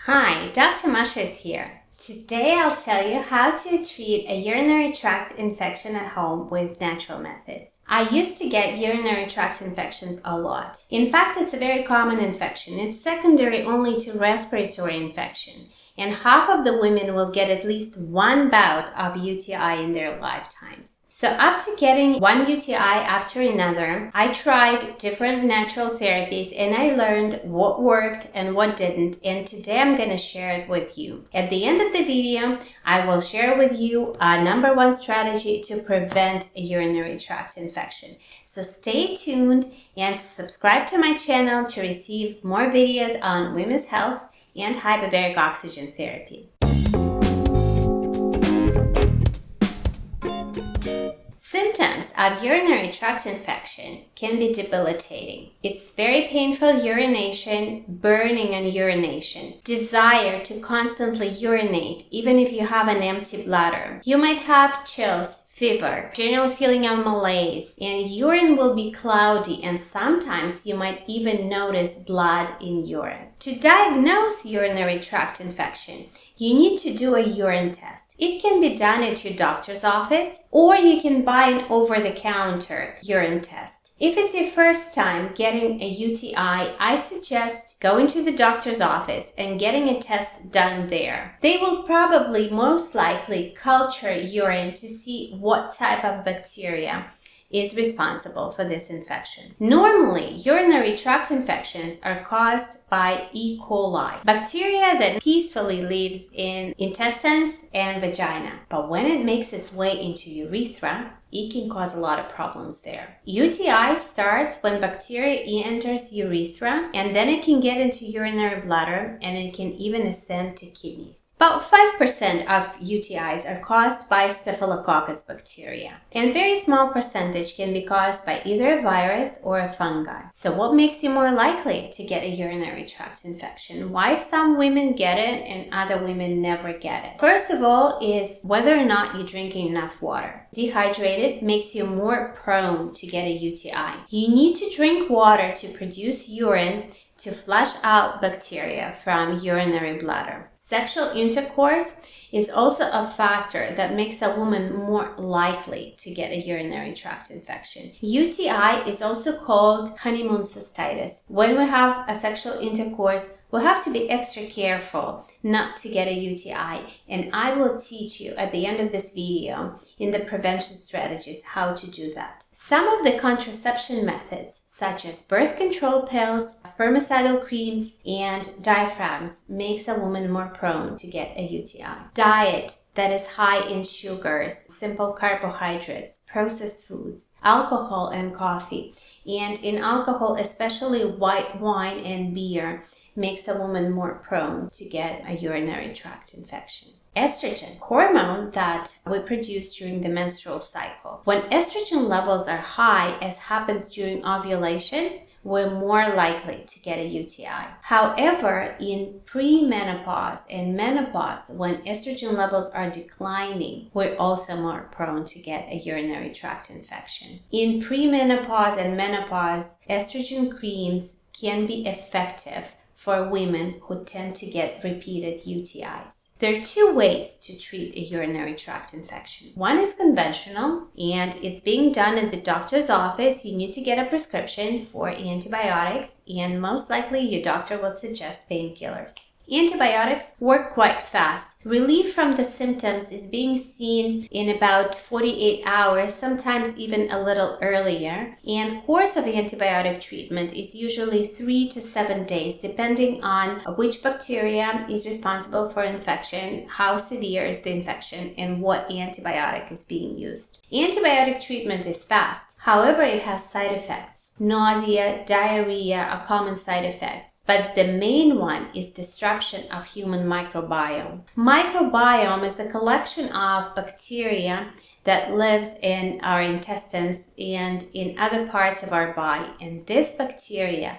Hi, Dr. Masha is here. Today I'll tell you how to treat a urinary tract infection at home with natural methods. I used to get urinary tract infections a lot. In fact, it's a very common infection. It's secondary only to respiratory infection, and half of the women will get at least one bout of UTI in their lifetimes. So after getting one UTI after another, I tried different natural therapies and I learned what worked and what didn't, and today I'm going to share it with you. At the end of the video, I will share with you a number one strategy to prevent a urinary tract infection. So stay tuned and subscribe to my channel to receive more videos on women's health and hyperbaric oxygen therapy. Symptoms of urinary tract infection can be debilitating. It's very painful urination, burning and urination, desire to constantly urinate even if you have an empty bladder. You might have chills, fever, general feeling of malaise, and urine will be cloudy, and sometimes you might even notice blood in urine. To diagnose urinary tract infection, you need to do a urine test. It can be done at your doctor's office, or you can buy an over-the-counter urine test. If it's your first time getting a UTI, I suggest going to the doctor's office and getting a test done there. They will probably most likely culture urine to see what type of bacteria is responsible for this infection. Normally, urinary tract infections are caused by E. coli, bacteria that peacefully lives in intestines and vagina. But when it makes its way into urethra, it can cause a lot of problems there. UTI starts when bacteria enters urethra, and then it can get into urinary bladder, and it can even ascend to kidneys. About 5% of UTIs are caused by Staphylococcus bacteria, and a very small percentage can be caused by either a virus or a fungi. So what makes you more likely to get a urinary tract infection? Why some women get it and other women never get it? First of all is whether or not you're drinking enough water. Dehydrated makes you more prone to get a UTI. You need to drink water to produce urine to flush out bacteria from urinary bladder. Sexual intercourse is also a factor that makes a woman more likely to get a urinary tract infection. UTI is also called honeymoon cystitis. When we have a sexual intercourse, we have to be extra careful not to get a UTI, and I will teach you at the end of this video in the prevention strategies how to do that. Some of the contraception methods, such as birth control pills, spermicidal creams, and diaphragms, makes a woman more prone to get a UTI. Diet that is high in sugars, simple carbohydrates, processed foods, alcohol and coffee, and in alcohol, especially white wine and beer, makes a woman more prone to get a urinary tract infection. Estrogen, hormone that we produce during the menstrual cycle. When estrogen levels are high, as happens during ovulation, we're more likely to get a UTI. However, in premenopause and menopause, when estrogen levels are declining, we're also more prone to get a urinary tract infection. In premenopause and menopause, estrogen creams can be effective for women who tend to get repeated UTIs. There are two ways to treat a urinary tract infection. One is conventional, and it's being done at the doctor's office. You need to get a prescription for antibiotics, and most likely your doctor will suggest painkillers. Antibiotics work quite fast. Relief from the symptoms is being seen in about 48 hours, sometimes even a little earlier. And course of antibiotic treatment is usually 3 to 7 days, depending on which bacteria is responsible for infection, how severe is the infection, and what antibiotic is being used. Antibiotic treatment is fast. However, it has side effects. Nausea, diarrhea are common side effects. But the main one is disruption of human microbiome. Microbiome is the collection of bacteria that lives in our intestines and in other parts of our body. And this bacteria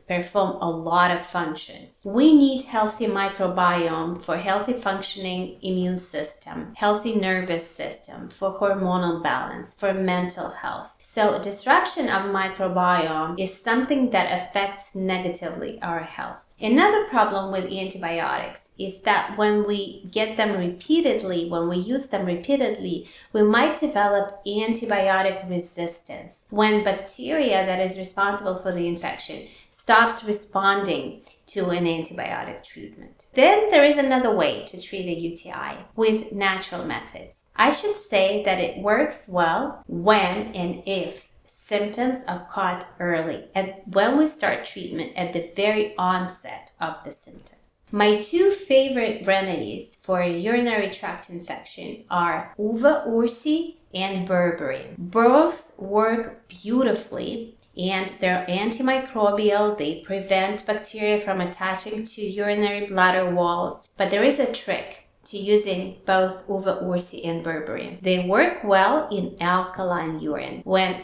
perform a lot of functions. We need healthy microbiome for healthy functioning immune system, healthy nervous system, for hormonal balance, for mental health. So disruption of microbiome is something that affects negatively our health. Another problem with antibiotics is that when we get them repeatedly, when we use them repeatedly, we might develop antibiotic resistance when bacteria that is responsible for the infection stops responding to an antibiotic treatment. Then there is another way to treat a UTI with natural methods. I should say that it works well when and if symptoms are caught early and when we start treatment at the very onset of the symptoms. My two favorite remedies for a urinary tract infection are uva ursi and berberine. Both work beautifully and they're antimicrobial. They prevent bacteria from attaching to urinary bladder walls. But there is a trick to using both uva ursi and berberine. They work well in alkaline urine. When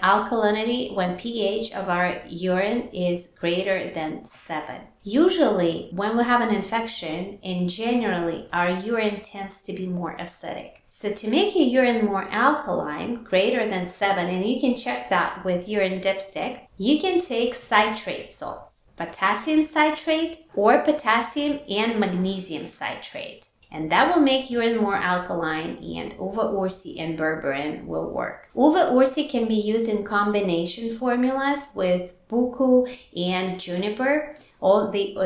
pH of our urine is greater than 7. Usually, when we have an infection, and generally, our urine tends to be more acidic. So to make your urine more alkaline, greater than 7, and you can check that with urine dipstick, you can take citrate salts, potassium citrate or potassium and magnesium citrate. And that will make urine more alkaline, and uva ursi and berberine will work. Uva ursi can be used in combination formulas with buku and juniper.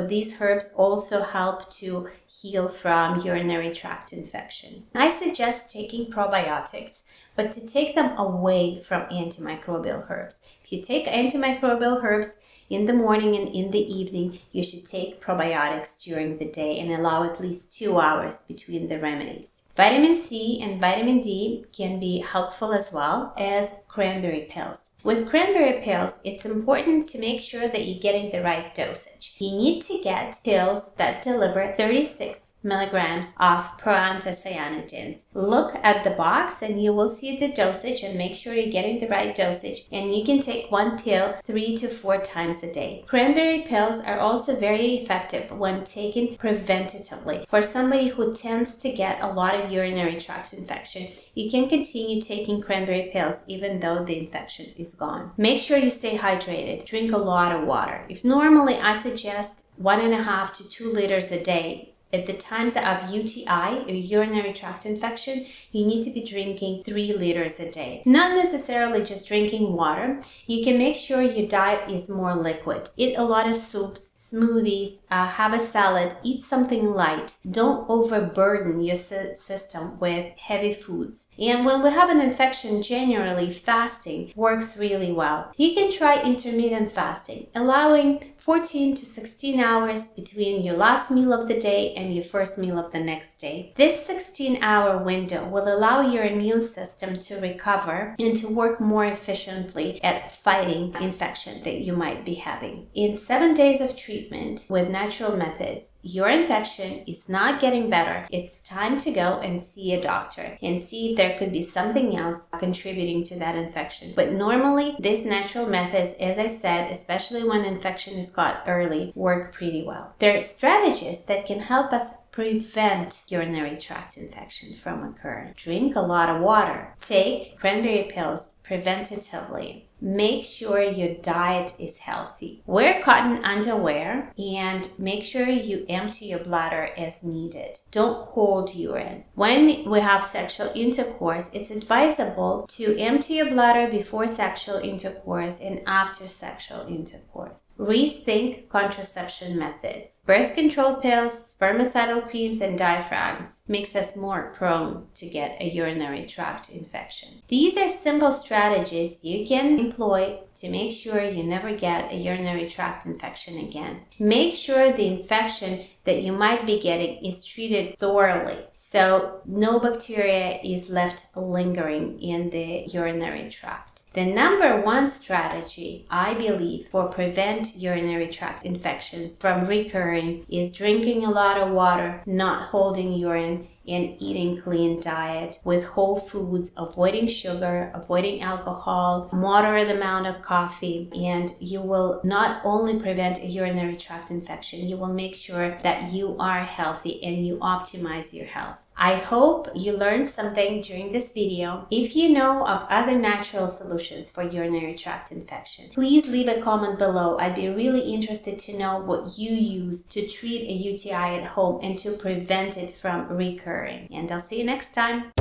These herbs also help to heal from urinary tract infection. I suggest taking probiotics, but to take them away from antimicrobial herbs. If you take antimicrobial herbs in the morning and in the evening, you should take probiotics during the day and allow at least 2 hours between the remedies. Vitamin C and vitamin D can be helpful as well as cranberry pills. With cranberry pills, it's important to make sure that you're getting the right dosage. You need to get pills that deliver 36 milligrams of proanthocyanidins. Look at the box and you will see the dosage and make sure you're getting the right dosage, and you can take one pill 3 to 4 times a day. Cranberry pills are also very effective when taken preventatively. For somebody who tends to get a lot of urinary tract infection, you can continue taking cranberry pills even though the infection is gone. Make sure you stay hydrated. Drink a lot of water. If normally I suggest 1.5 to 2 liters a day, at the times of UTI, a urinary tract infection, you need to be drinking 3 liters a day. Not necessarily just drinking water. You can make sure your diet is more liquid. Eat a lot of soups, smoothies, have a salad, eat something light. Don't overburden your system with heavy foods. And when we have an infection, generally fasting works really well. You can try intermittent fasting, allowing 14 to 16 hours between your last meal of the day and your first meal of the next day. This 16-hour window will allow your immune system to recover and to work more efficiently at fighting infection that you might be having. In 7 days of treatment with natural methods, your infection is not getting better. It's time to go and see a doctor and see if there could be something else contributing to that infection. But normally, these natural methods, as I said, especially when infection is caught early, work pretty well. There are strategies that can help us prevent urinary tract infection from occurring. Drink a lot of water. Take cranberry pills preventatively. Make sure your diet is healthy. Wear cotton underwear and make sure you empty your bladder as needed. Don't hold urine. When we have sexual intercourse, it's advisable to empty your bladder before sexual intercourse and after sexual intercourse. Rethink contraception methods. Birth control pills, spermicidal creams, and diaphragms makes us more prone to get a urinary tract infection. These are simple strategies you can employ to make sure you never get a urinary tract infection again. Make sure the infection that you might be getting is treated thoroughly, so no bacteria is left lingering in the urinary tract. The number one strategy, I believe, for prevent urinary tract infections from recurring is drinking a lot of water, not holding urine, and eating clean diet with whole foods, avoiding sugar, avoiding alcohol, moderate amount of coffee, and you will not only prevent a urinary tract infection, you will make sure that you are healthy and you optimize your health. I hope you learned something during this video. If you know of other natural solutions for urinary tract infection, please leave a comment below. I'd be really interested to know what you use to treat a UTI at home and to prevent it from recurring. And I'll see you next time.